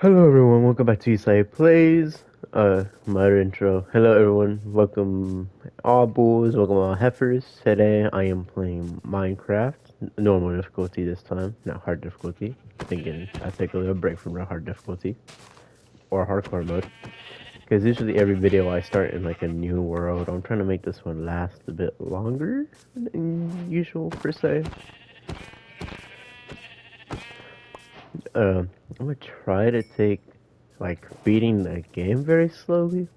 Hello everyone, welcome back to Isai Plays. My intro. Hello everyone, welcome all bulls, welcome all heifers. Today I am playing Minecraft, normal difficulty this time, not hard difficulty. Thinking I take a little break from the hard difficulty or hardcore mode. Because usually every video I start in like a new world. I'm trying to make this one last a bit longer than usual per se. I'm gonna try to take like beating the game very slowly,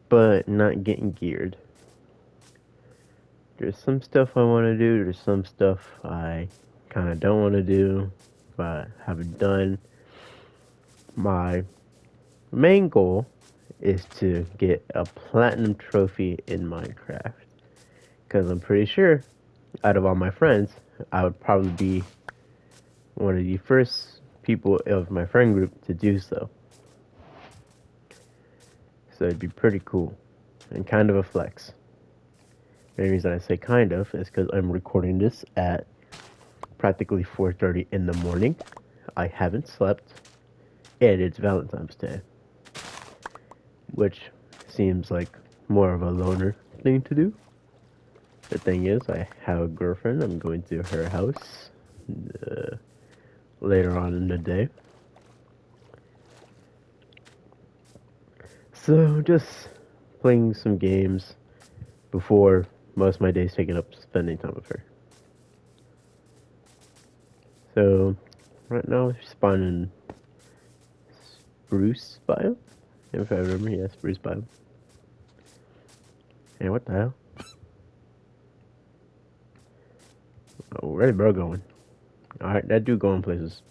but not getting geared. There's some stuff I want to do, there's some stuff I kind of don't want to do, but have done. My main goal is to get a platinum trophy in Minecraft, because I'm pretty sure out of all my friends, I would probably be one of the first people of my friend group to do so. So it'd be pretty cool and kind of a flex. The only reason I say kind of is because I'm recording this at practically 4:30 in the morning. I haven't slept, and it's Valentine's Day, which seems like more of a loner thing to do. The thing is, I have a girlfriend. I'm going to her house later on in the day. So just playing some games before most of my days taken up spending time with her. So right now, spawning Spruce biome, if I remember. Yeah, Spruce biome. Hey, what the hell? Oh, where's bro going? Alright, that dude going places.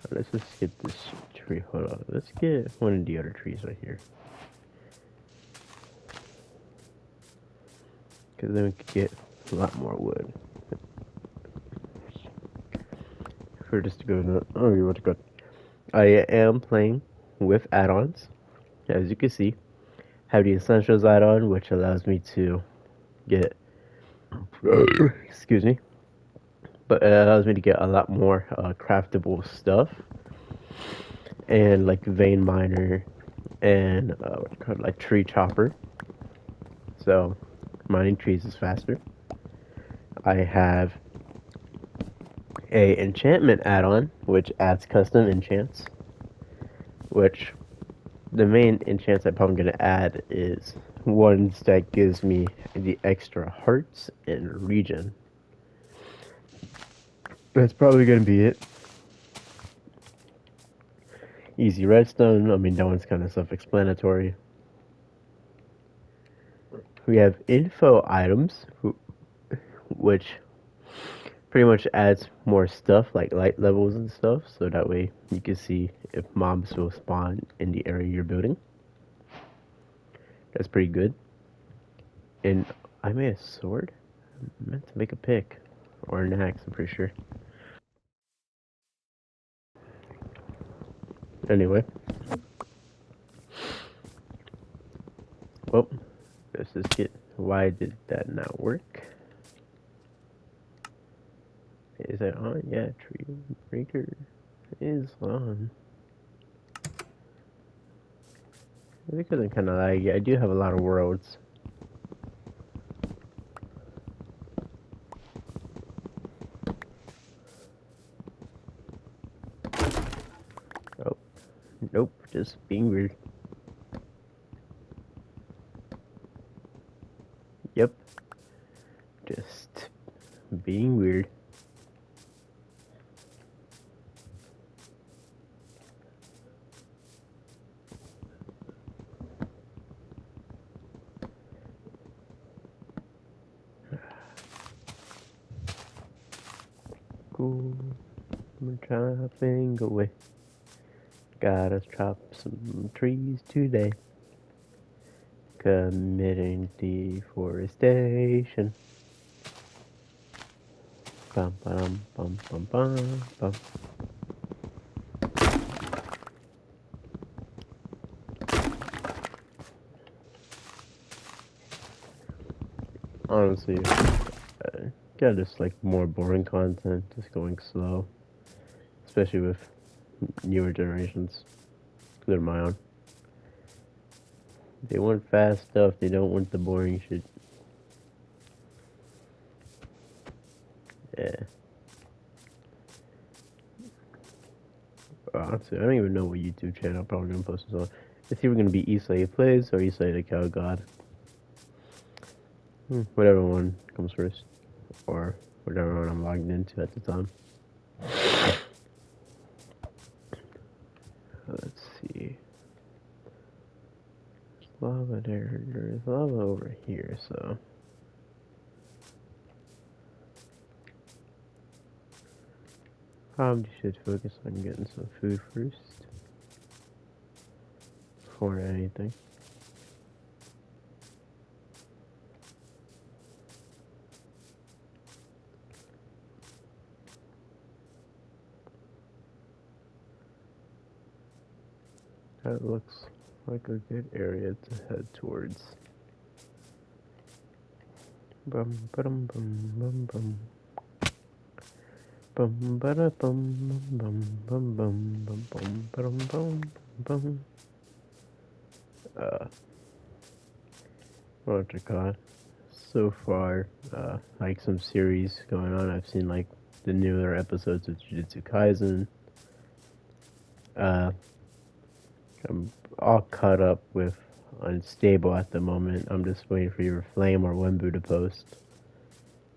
Let's just get this tree. Hold on. Let's get one of the other trees right here. Because then we could get a lot more wood. For just to go, oh, you want to go? I am playing with add-ons. As you can see, have the Essentials add-on, which allows me to get, excuse me, but it allows me to get a lot more craftable stuff. And like vein miner and like tree chopper. So mining trees is faster. I have a enchantment add-on which adds custom enchants. Which the main enchants I'm probably gonna add is ones that gives me the extra hearts and regen. That's probably gonna be it. Easy redstone. I mean that one's kind of self-explanatory. We have info items, which pretty much adds more stuff like light levels and stuff, so that way you can see if mobs will spawn in the area you're building. That's pretty good. And I made a sword. I meant to make a pick or an axe, I'm pretty sure. Anyway, well, let's just get. Why did that not work? Is that on? Yeah, tree breaker is on. Because I'm kind of laggy. I do have a lot of worlds. Oh, nope, just being weird. Yep, just being weird. Cool. I'm chopping away. Gotta chop some trees today. Committing deforestation. Bum bum bum bum bum bum. Honestly, yeah, just like more boring content, just going slow. Especially with newer generations. They're my own. They want fast stuff. They don't want the boring shit. Yeah. Honestly, I don't even know what YouTube channel I'm probably gonna post this on. It's either gonna be Eastlake Plays or Eastlake the Cow God. Whatever one comes first, or whatever one I'm logged into at the time. Let's see. Lava there. There's lava over here, so. Probably should focus on getting some food first. Before anything. That looks like a good area to head towards. Bum bum bum bum bum. Bum bada bum bum bum bum bum bum bum bum bum. What you call it? So far, like some series going on. I've seen like the newer episodes of Jujutsu Kaisen. I'm all caught up with Unstable at the moment. I'm just waiting for either Flame or Wenbu to post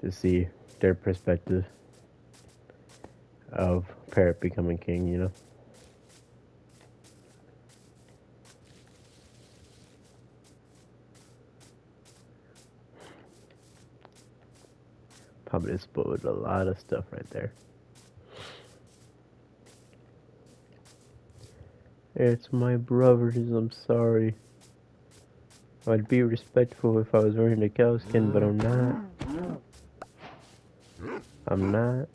to see their perspective of Parrot becoming king, you know? Probably exposed a lot of stuff right there. It's my brothers, I'm sorry. I'd be respectful if I was wearing the cow skin, but I'm not. I'm not.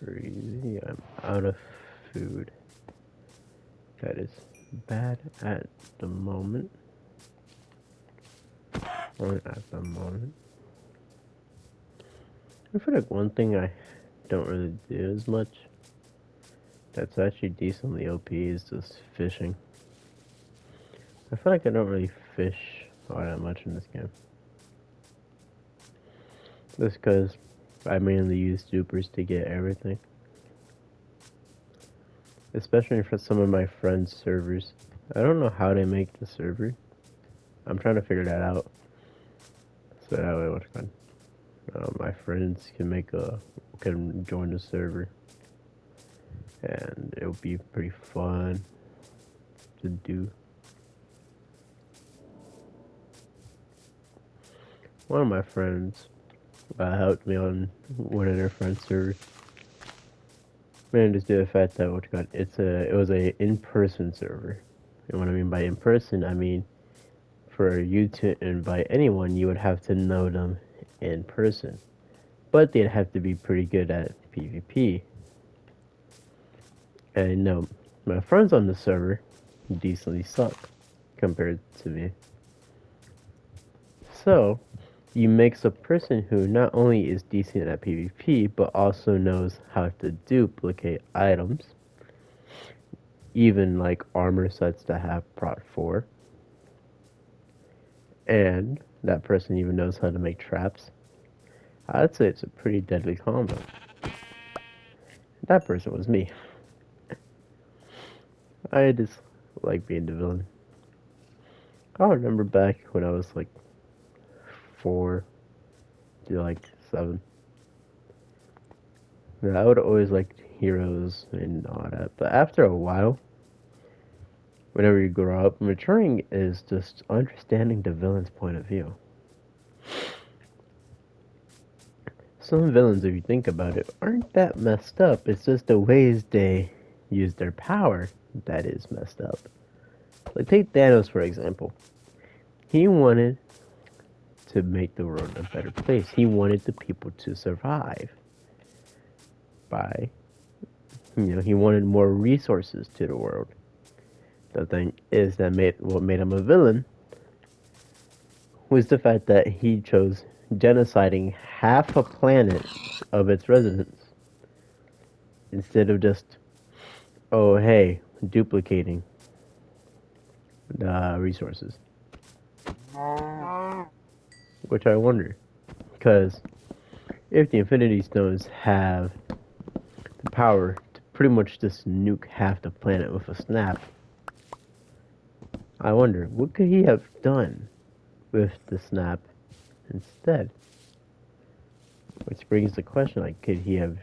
Crazy, I'm out of food. That is bad at the moment. Or at the moment. I feel like one thing I don't really do as much that's actually decently OP is just fishing. I feel like I don't really fish all that much in this game. Just because I mainly use supers to get everything. Especially for some of my friends' servers. I don't know how they make the server. I'm trying to figure that out. So that way, my friends can join the server, and it'll be pretty fun to do. One of my friends helped me on one of their friends' servers. Man, just due to the fact that it was a in-person server. And what I mean by in-person, I mean for you to invite anyone, you would have to know them in person. But they'd have to be pretty good at PvP. And no, my friends on the server decently suck compared to me. So, you mix a person who not only is decent at PvP, but also knows how to duplicate items, even like armor sets that have Prot 4, and that person even knows how to make traps. I'd say it's a pretty deadly combo. That person was me. I just like being the villain. I remember back when I was like 4 to like 7. Yeah, I would always like heroes and all that. But after a while, whenever you grow up, maturing is just understanding the villain's point of view. Some villains, if you think about it, aren't that messed up. It's just the ways they use their power that is messed up. Like, take Thanos, for example. He wanted to make the world a better place. He wanted the people to survive by, he wanted more resources to the world. The thing is what made him a villain was the fact that he chose genociding half a planet of its residents instead of just, oh hey, duplicating the resources. Which I wonder, because if the Infinity Stones have the power to pretty much just nuke half the planet with a snap, I wonder what could he have done with the snap instead? Which brings the question, like, could he have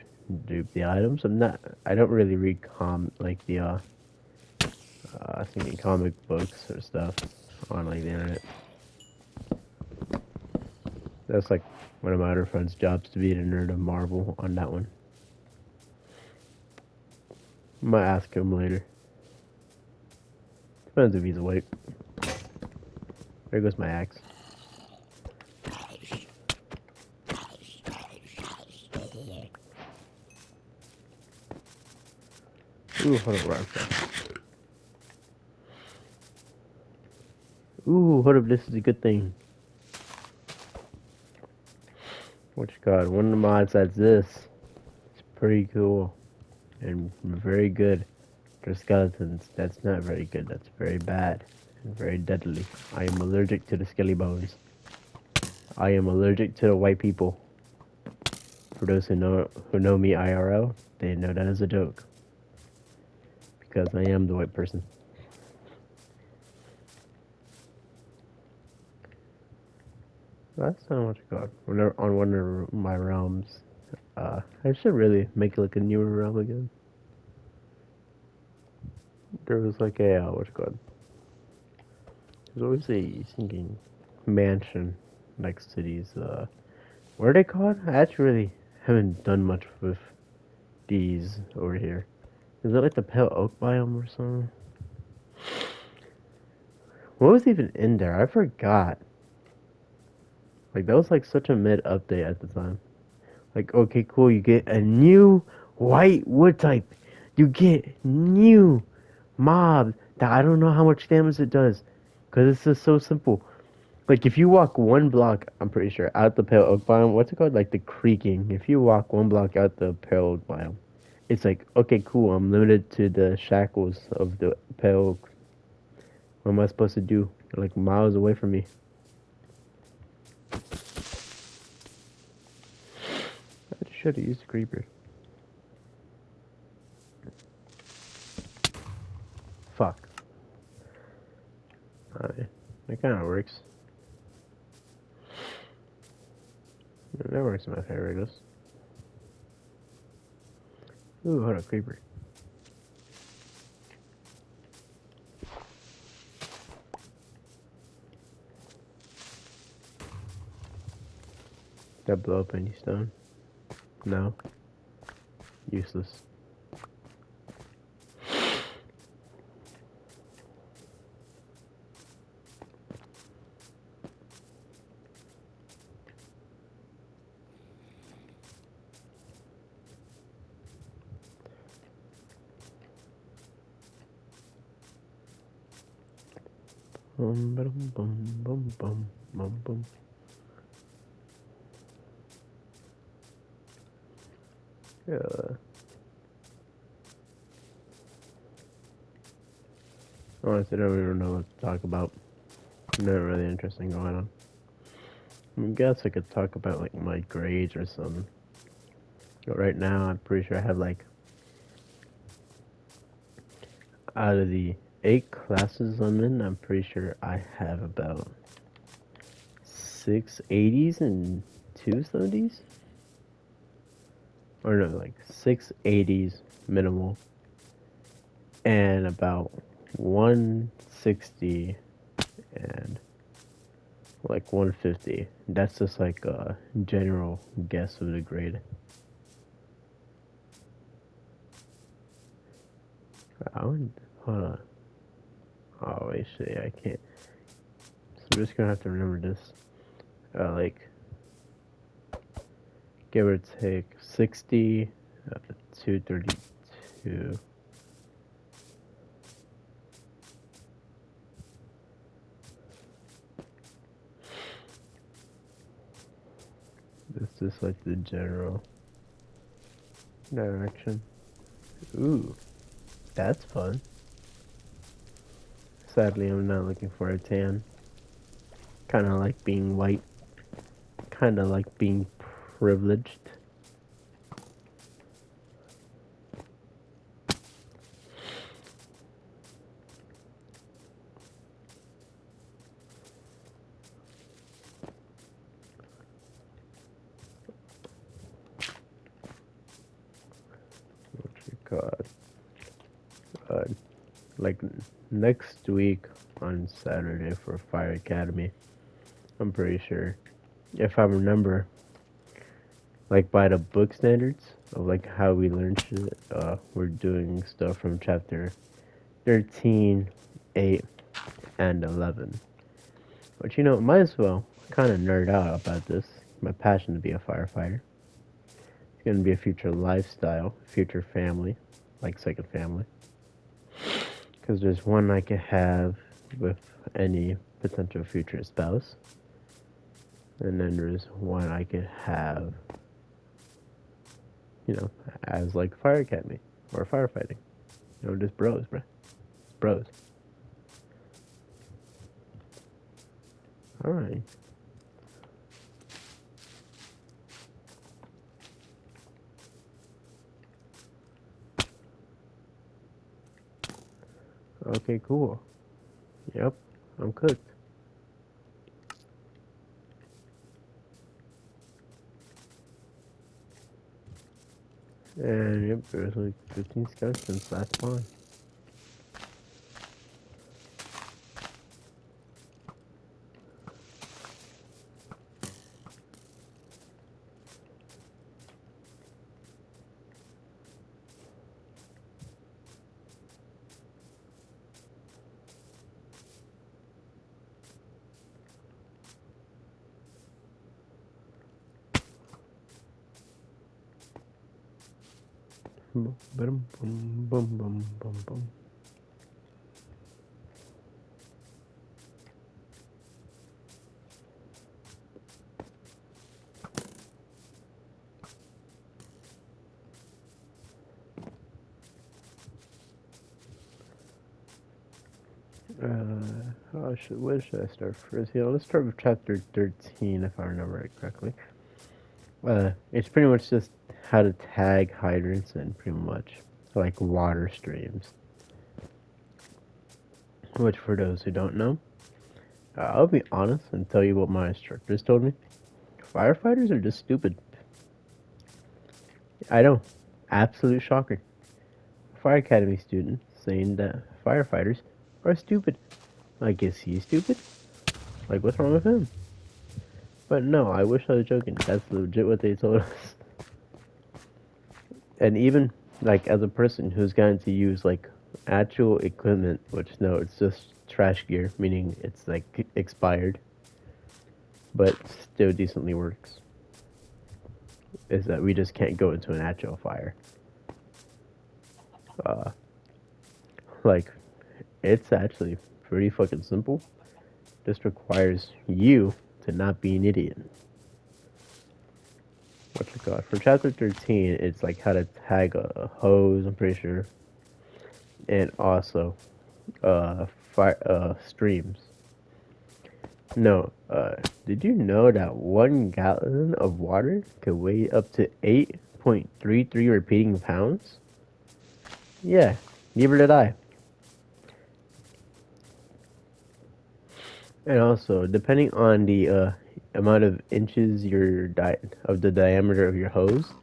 duped the items? I don't really read like the thinking comic books or stuff on like the internet. That's like one of my other friends' jobs to be the nerd of Marvel on that one. Might ask him later. Depends if he's awake. There goes my axe. Ooh, hold up, rock. Ooh, hold up, this is a good thing. What you got? One of the mods that's this. It's pretty cool. And very good. For skeletons, that's not very good. That's very bad. And very deadly. I am allergic to the skelly bones. I am allergic to the white people. For those who know me IRL, they know that is a joke. Because I am the white person. That's not what you got. On one of my realms. I should really make like a newer realm again. There was like a what you call? There's always a sinking mansion next to these. What are they called? I actually really haven't done much with these over here. Is it like the pale oak biome or something? What was even in there? I forgot. Like that was like such a mid update at the time. Like okay, cool. You get a new white wood type. You get new mob that I don't know how much damage it does, cause it's just so simple. Like if you walk one block, I'm pretty sure out the pale oak biome. What's it called? Like the creaking. If you walk one block out the pale oak biome, it's like okay, cool. I'm limited to the shackles of the pale oak. What am I supposed to do? They're like miles away from me. I should have used a creeper. Fuck. Alright. That kind of works. That works in my favor, I guess. Ooh, hold up, creeper. Did that blow up any stone? No. Useless. Bum, bum, bum, bum, bum, bum, bum. Yeah. Honestly, I don't even know what to talk about. Nothing really interesting going on. I guess I could talk about like my grades or something. But right now, I'm pretty sure I have like out of the 8 classes I'm in, I'm pretty sure I have about 680s and 270s. Or no, like 680s minimal and about 160 and like 150. That's just like a general guess of the grade. Hold on. Oh, wait, shit, I can't. So I'm just gonna have to remember this. Like, give or take 60, 232. This is like the general direction. Ooh, that's fun. Sadly, I'm not looking for a tan. Kinda like being white. Kinda like being privileged. What you call it? Like next week on Saturday for Fire Academy. I'm pretty sure. If I remember, like by the book standards of like how we learn shit, we're doing stuff from chapter 13, 8, and 11. But you know, might as well kind of nerd out about this. My passion to be a firefighter. It's gonna be a future lifestyle, future family, like second family. Because there's one I could have with any potential future spouse, and then there's one I could have, you know, as like fire academy or firefighting. You know, just bros, bruh. Bros. Alright. Okay, cool. Yep, I'm cooked. And yep, there's like 15 skeletons last spawn. Boom, boom, boom, boom, boom, boom, boom. Where should I start first? You know, let's start with chapter 13, if I remember it correctly. It's pretty much just how to tag hydrants and pretty much like water streams. Which, for those who don't know, I'll be honest and tell you what my instructors told me. Firefighters are just stupid. I know, absolute shocker. Fire Academy student saying that firefighters are stupid. Like, is he stupid? Like, what's wrong with him? But no, I wish I was joking. That's legit what they told us. And even, like, as a person who's gotten to use, like, actual equipment, which, no, it's just trash gear, meaning it's, like, expired, but still decently works, is that we just can't go into an actual fire. Uh, like, it's actually pretty fucking simple. Just requires you to not be an idiot. What's it called? For chapter 13, it's like how to tag a hose, I'm pretty sure. And also, streams. No, did you know that 1 gallon of water could weigh up to 8.33 repeating pounds? Yeah, neither did I. And also, depending on the amount of inches of the diameter of your hose,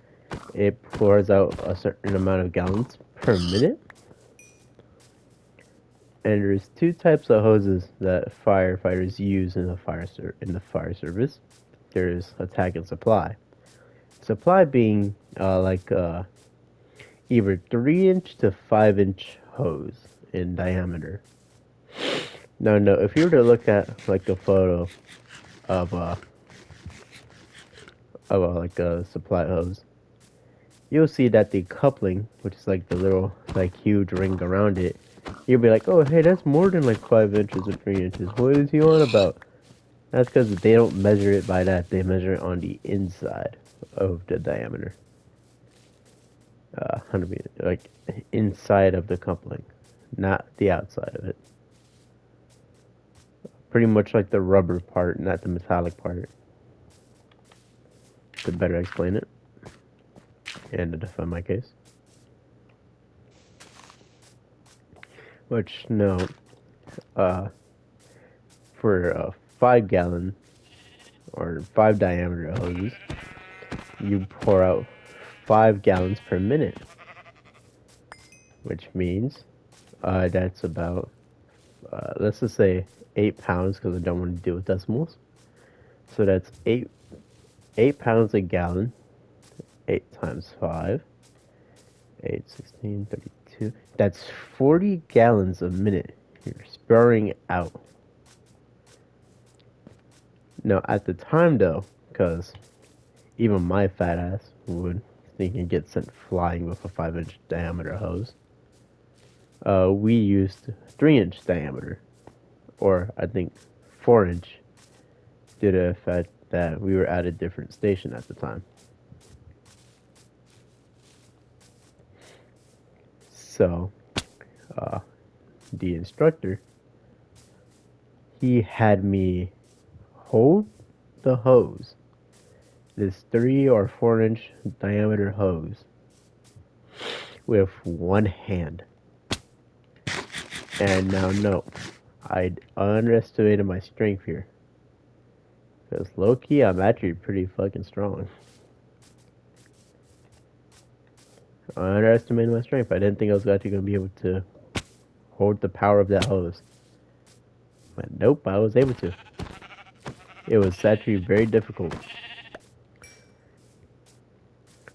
it pours out a certain amount of gallons per minute. And there's two types of hoses that firefighters use in the fire service. There's attack and supply. Supply being either 3 inch to 5 inch hose in diameter. Now, no, if you were to look at like a photo of like a supply hose, you'll see that the coupling, which is like the little like huge ring around it, you'll be like, oh hey, that's more than like 5 inches or 3 inches. What is he on about? That's because they don't measure it by that. They measure it on the inside of the diameter. 100 meters, like inside of the coupling, not the outside of it. Pretty much like the rubber part, not the metallic part. To better explain it and to defend my case. Which, no, for a 5 gallon or 5 diameter hoses, you pour out 5 gallons per minute, which means that's about, let's just say 8 pounds because I don't want to deal with decimals. So that's 8 pounds a gallon, 8 times 5, 8, 16, 32. That's 40 gallons a minute you're spurring out. Now, at the time, though, because even my fat ass would think he'd get sent flying with a 5-inch diameter hose, we used 3-inch diameter, or I think 4-inch, due to the fact that we were at a different station at the time. So, the instructor, he had me hold the hose, this 3 or 4-inch diameter hose, with one hand. And now, no, I underestimated my strength here. Because low-key, I'm actually pretty fucking strong. I underestimated my strength. I didn't think I was actually going to be able to hold the power of that hose. But nope, I was able to. It was actually very difficult.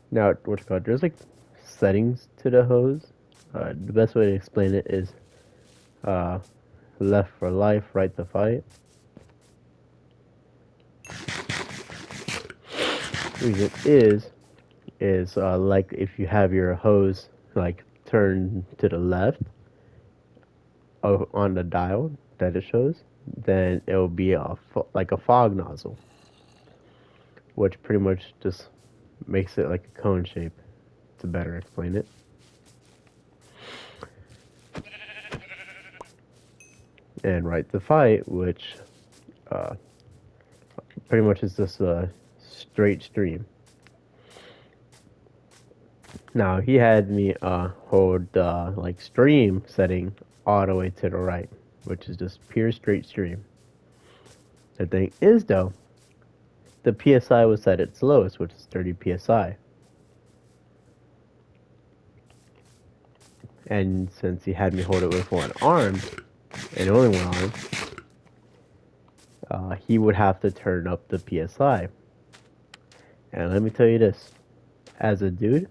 Now, what's it called? There's like settings to the hose. The best way to explain it is left for life, right to fight. Reason is like if you have your hose like turned to the left on the dial that it shows, then it will be like a fog nozzle, which pretty much just makes it like a cone shape. To better explain it. And right to fight, which pretty much is just a straight stream. Now he had me hold like stream setting all the way to the right, which is just pure straight stream. The thing is though, the PSI was at its lowest, which is 30 PSI. And since he had me hold it with one arm, and only one arm, he would have to turn up the PSI. And let me tell you this, as a dude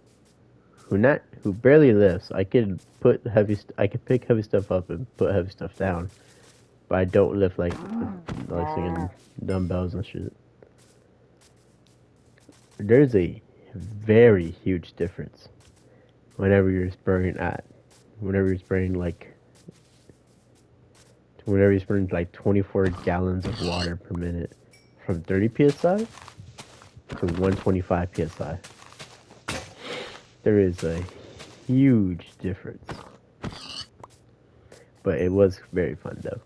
who barely lifts, I could pick heavy stuff up and put heavy stuff down, but I don't lift like singing dumbbells and shit. There's a very huge difference whenever you're spraying like 24 gallons of water per minute from 30 psi to 125 psi. There is a huge difference, but it was very fun though.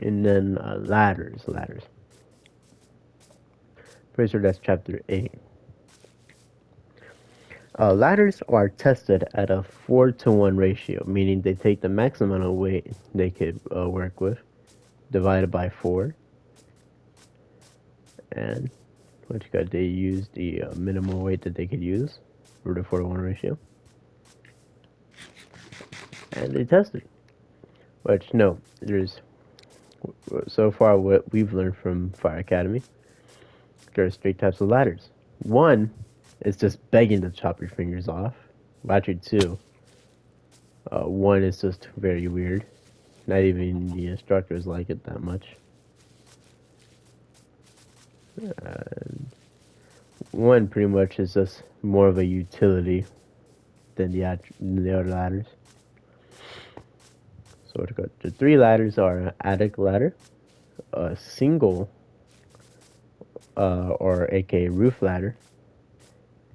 And then ladders. Pretty sure that's chapter 8. Ladders are tested at a 4-to-1 ratio, meaning they take the maximum amount of weight they could work with, divided by 4. And what you got? They used the minimal weight that they could use for the 4-to-1 ratio. And they tested. Which, no, there's, so far what we've learned from Fire Academy, there's 3 types of ladders. One is just begging to chop your fingers off. Well, actually 2. One is just very weird. Not even the instructors like it that much. One pretty much is just more of a utility than the other ladders. So the three ladders are an attic ladder, a single or aka roof ladder,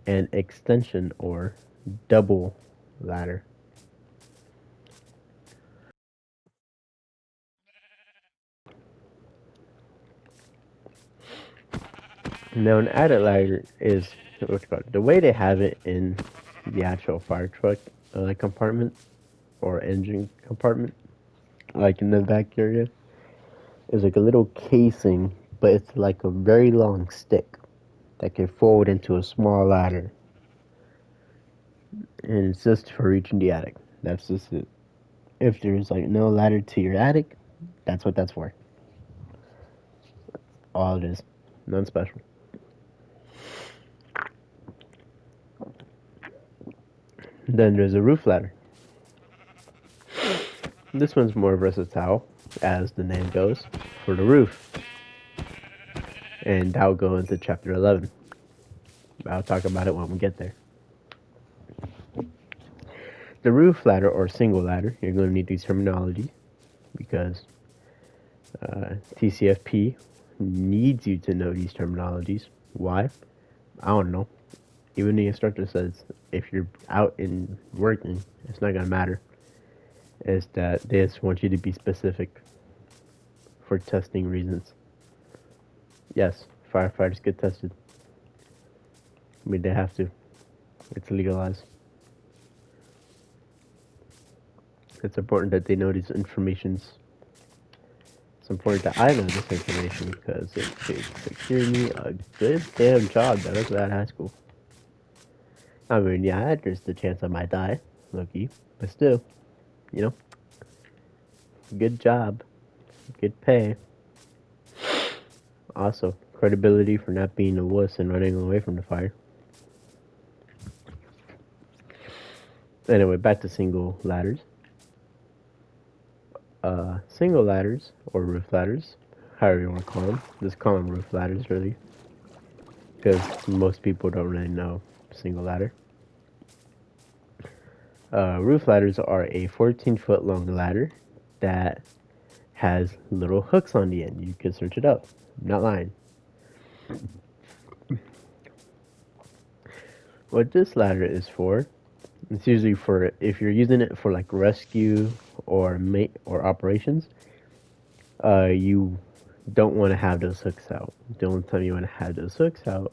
and extension or double ladder. Now an attic ladder is the way they have it in the actual fire truck compartment or engine compartment, like in the back area, is like a little casing, but it's like a very long stick that can fold into a small ladder, and it's just for reaching the attic. That's just it. If there's like no ladder to your attic, that's what that's for. All it is. None special. Then there's a roof ladder. This one's more versatile, as the name goes, for the roof. And that'll go into chapter 11. I'll talk about it when we get there. The roof ladder or single ladder, you're going to need these terminology because TCFP needs you to know these terminologies. Why? I don't know. Even the instructor says if you're out and working, it's not gonna matter. Is that they just want you to be specific for testing reasons. Yes, firefighters get tested. I mean, they have to. It's legalized. It's important that they know these informations. It's important that I know this information because it could secure me a good damn job that was at high school. I mean, yeah, there's the chance I might die, Lowkey, but still, you know, good job, good pay. Also, credibility for not being a wuss and running away from the fire. Anyway, back to single ladders. Single ladders, or roof ladders, however you want to call them. Just call them roof ladders, really, because most people don't really know single ladder. Roof ladders are a 14-foot long ladder that has little hooks on the end. You can search it up. I'm not lying. What this ladder is for, it's usually for if you're using it for like rescue or mate or operations. You don't want to have those hooks out. The only time you want to have those hooks out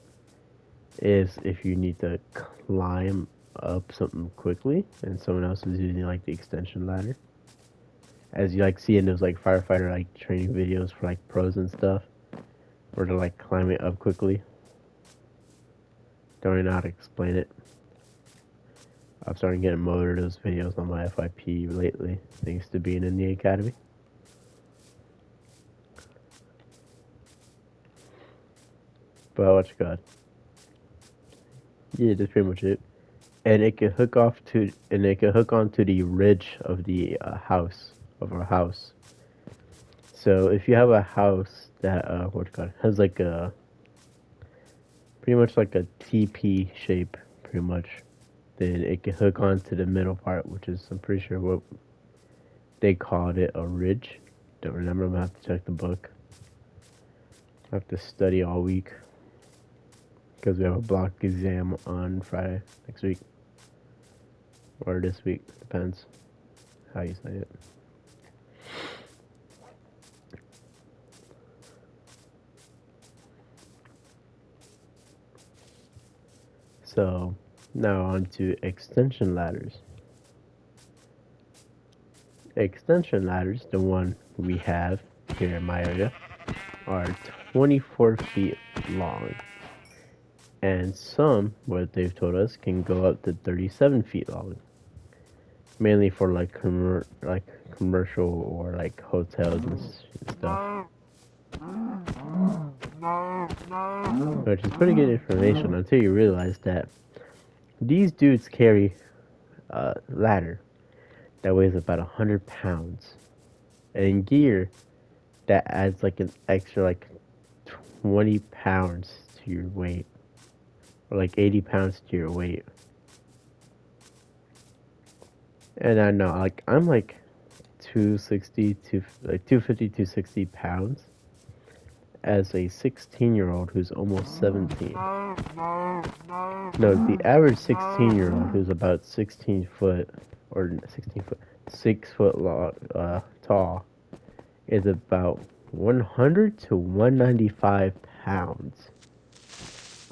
is if you need to climb up something quickly and someone else is using like the extension ladder. As you like see in those like firefighter like training videos for like pros and stuff, where they're like climbing up quickly. Don't really know how to explain it. I've started getting more of those videos on my FYP lately, thanks to being in the academy. But what you got? Yeah, that's pretty much it. And it can hook onto the ridge of the house of our house. So if you have a house that what you call it, has like a pretty much like a TP shape, pretty much, then it can hook onto the middle part, which is I'm pretty sure what they called it a ridge. Don't remember. I'm gonna have to check the book. I have to study all week because we have a block exam on Friday next week or this week, depends how you say it. So now on to extension ladders. Extension ladders, the one we have here in my area, are 24 feet long. And some, what they've told us, can go up to 37 feet long. Mainly for like commercial or like hotels and stuff. Which is pretty good information until you realize that these dudes carry a ladder that weighs about 100 pounds and gear that adds like an extra like 20 pounds to your weight or like 80 pounds to your weight. And I know, like, I'm like 260 to like 250 to 60 pounds as a 16-year-old who's almost 17. No, the average 16-year-old who's about 16 foot or 16 foot, 6 foot long, tall is about 100 to 195 pounds.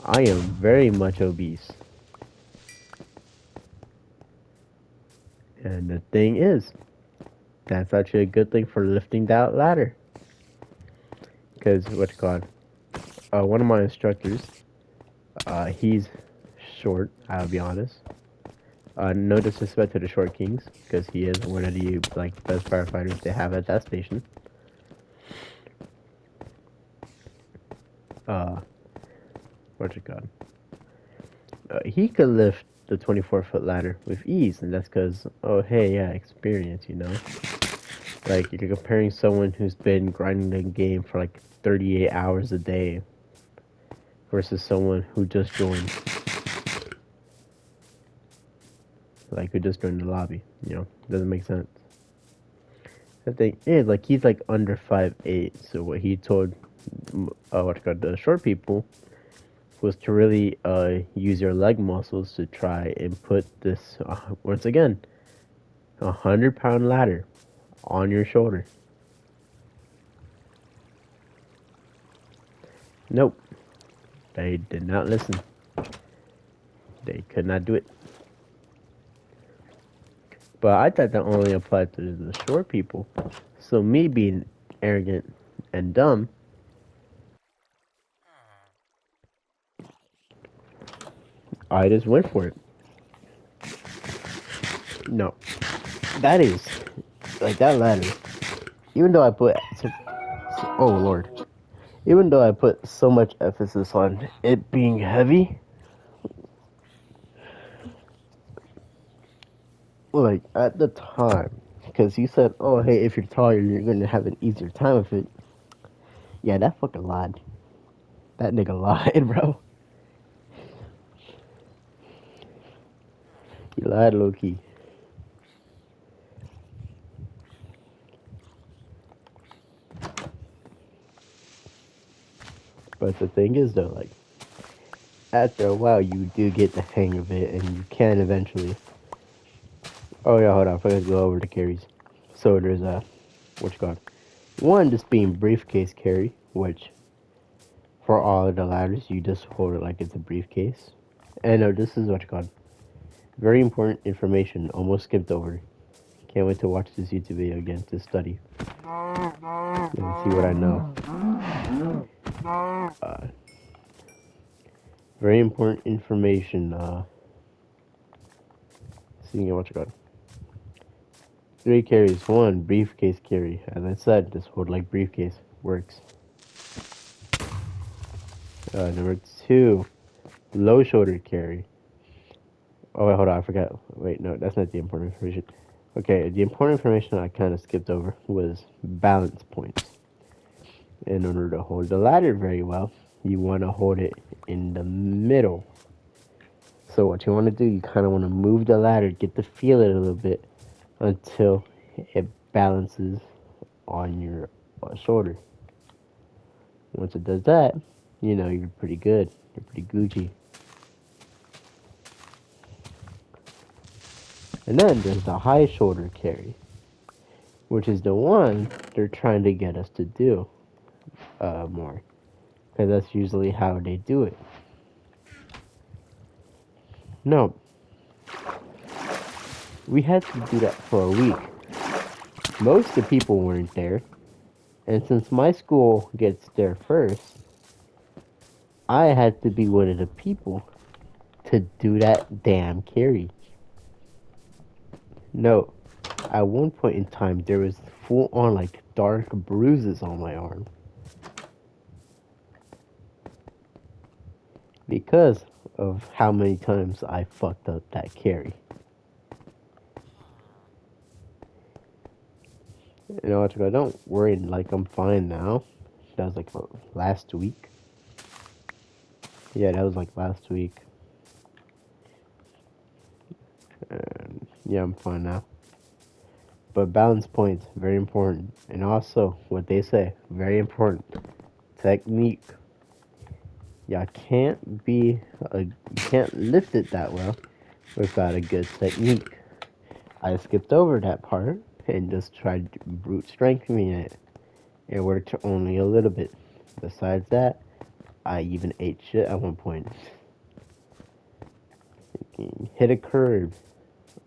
I am very much obese. And the thing is, that's actually a good thing for lifting that ladder. Because, what's it called? One of my instructors, he's short, I'll be honest. No disrespect to the short kings, because he is one of the like best firefighters they have at that station. Uh, what's it called? He could lift the 24-foot ladder with ease, and that's because, oh hey, yeah, experience, you know. Like you're comparing someone who's been grinding the game for like 38 hours a day versus someone who just joined, like who just joined the lobby. You know, doesn't make sense. The thing is, like he's like under 5'8", so what he told, the short people was to really use your leg muscles to try and put this once again 100-pound ladder on your shoulder. Nope, they did not listen. They could not do it. But I thought that only applied to the short people. So me being arrogant and dumb, I just went for it. No, that is like that ladder. Even though I put, oh lord, even though I put so much emphasis on it being heavy, like at the time, because you said, oh hey, if you're taller, you're gonna have an easier time with it. Yeah, that fucking lied. That nigga lied, bro. He lied, Lowkey. But the thing is, though, like after a while, you do get the hang of it, and you can eventually. Oh yeah, hold on. I forgot to go over the carries. So there's what you call it? One just being briefcase carry, which for all of the ladders, you just hold it like it's a briefcase. And this is what you call it. Very important information. Almost skipped over. Can't wait to watch this YouTube video again to study and see what I know. Uh, very important information. Seeing what you got. 3 carries. 1 briefcase carry. As I said, just hold like briefcase works. Number 2, low shoulder carry. Oh wait, hold on, I forgot. Wait, no, that's not the important information. Okay, the important information I kind of skipped over was balance points. In order to hold the ladder very well, you want to hold it in the middle. So what you want to do, you kind of want to move the ladder, get to feel it a little bit until it balances on your shoulder. Once it does that, you know you're pretty good. You're pretty Gucci. And then there's the high shoulder carry, which is the one they're trying to get us to do more. Because that's usually how they do it. No, we had to do that for a week. Most of the people weren't there. And since my school gets there first, I had to be one of the people to do that damn carry. No, at one point in time, there was full on like dark bruises on my arm. Because of how many times I fucked up that carry. You know what? Don't worry, like I'm fine now. That was like last week. Yeah, that was like last week. And yeah, I'm fine now. But balance points, very important. And also, what they say, very important. Technique. Y'all you can't lift it that well without a good technique. I skipped over that part and just tried brute strengthening it. It worked only a little bit. Besides that, I even ate shit at one point. Hit a curb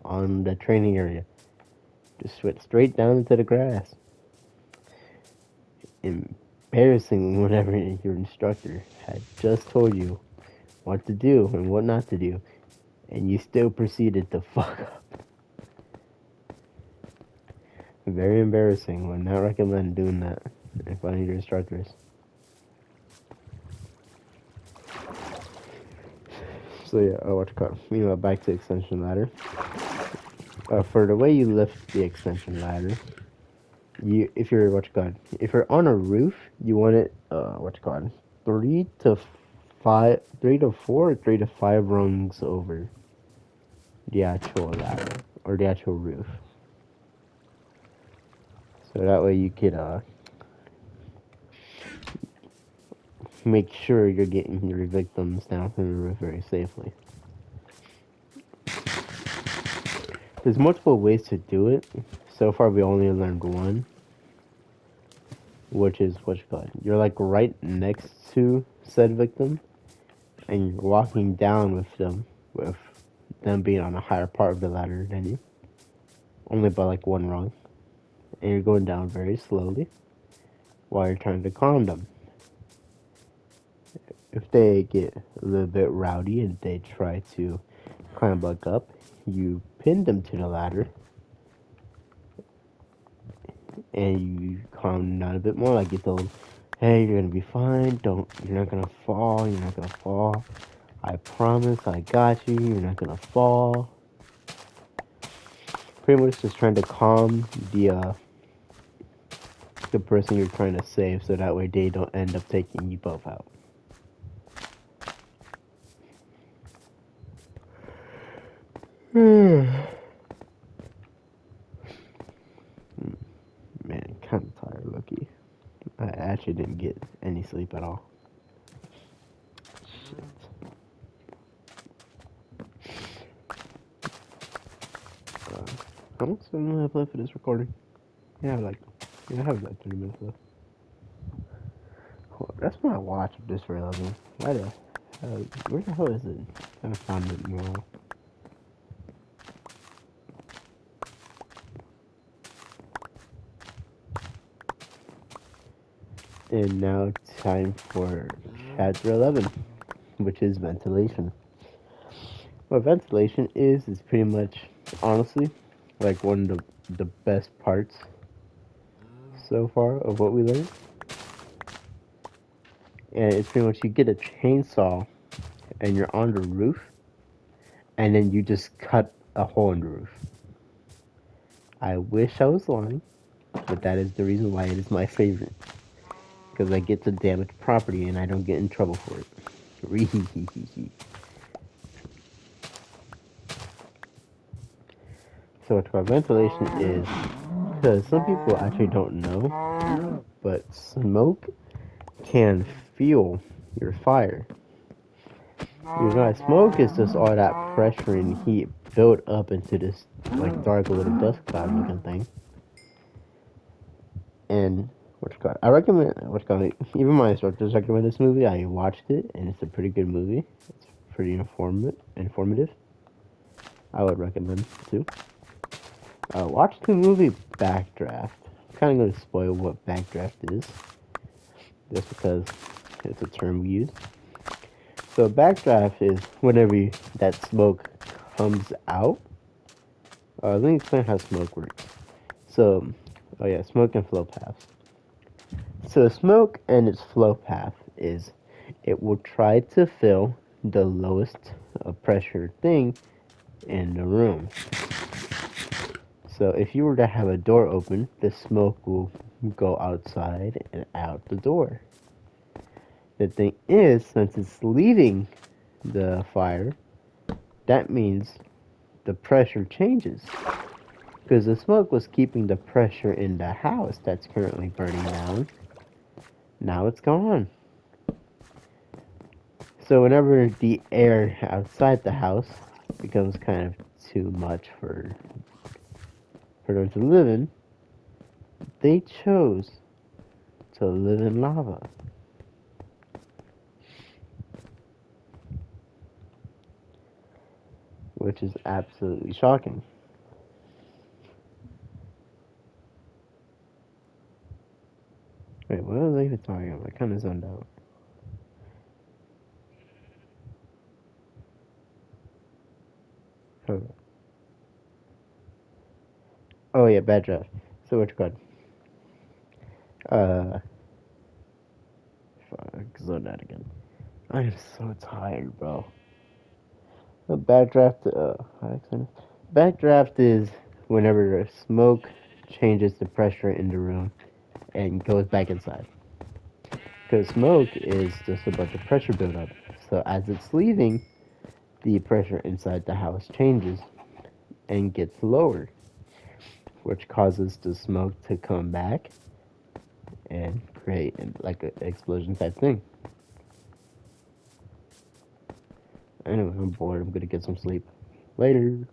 on the training area. Just went straight down into the grass. Embarrassing whenever your instructor had just told you what to do and what not to do, and you still proceeded to fuck up. Very embarrassing. Would not recommend doing that in front of your instructors. So yeah, what you call? Back to extension ladder. For the way you lift the extension ladder, if you're on a roof, you want it three to three to four, or 3 to 5 rungs over the actual ladder or the actual roof. So that way you could make sure you're getting your victims down from the roof very safely. There's multiple ways to do it. So far, we only learned one, which is you're like right next to said victim, and you're walking down with them being on a higher part of the ladder than you, only by like 1 rung, and you're going down very slowly while you're trying to calm them. If they get a little bit rowdy and they try to climb back up, you pin them to the ladder and you calm them down a bit more. Like you told them, hey, you're gonna be fine. You're not gonna fall. You're not gonna fall. I promise, I got you. You're not gonna fall. Pretty much just trying to calm the person you're trying to save, so that way they don't end up taking you both out. Man, kind of tired, Lowkey. I actually didn't get any sleep at all. Shit. How much time do I have left for this recording? I have like 30 minutes left. That's my watch of this for 11. Where the hell is it? I haven't found it in a while. And now time for chapter 11, which is ventilation. What ventilation is pretty much, honestly, like one of the best parts so far of what we learned. And it's pretty much you get a chainsaw and you're on the roof, and then you just cut a hole in the roof. I wish I was lying, but that is the reason why it is my favorite. Because I get to damage property and I don't get in trouble for it. So what ventilation is, because some people actually don't know, but smoke can fuel your fire. Smoke is just all that pressure and heat built up into this like dark little dust cloud looking thing. And I recommend even my instructors recommend this movie. I watched it and it's a pretty good movie. It's pretty informative. I would recommend it too. Watch the movie Backdraft. I'm kind of going to spoil what Backdraft is, just because it's a term we use. So backdraft is whenever that smoke comes out. Let me explain how smoke works. So, smoke and flow paths. So smoke and its flow path is it will try to fill the lowest pressure thing in the room. So if you were to have a door open, the smoke will go outside and out the door. The thing is, since it's leaving the fire, that means the pressure changes. Because the smoke was keeping the pressure in the house that's currently burning down. Now it's gone. So whenever the air outside the house becomes kind of too much for them to live in, they chose to live in lava. Which is absolutely shocking. Wait, what was I even talking about? I kind of zoned out. Oh, oh yeah, bad draft. So what you got? Uh, fuck, zone out again. I am so tired, bro. A bad draft. Bad draft is whenever smoke changes the pressure in the room and goes back inside. Because smoke is just a bunch of pressure buildup. So as it's leaving, the pressure inside the house changes and gets lower, which causes the smoke to come back and create like an explosion type thing. Anyway, I'm bored. I'm gonna get some sleep. Later.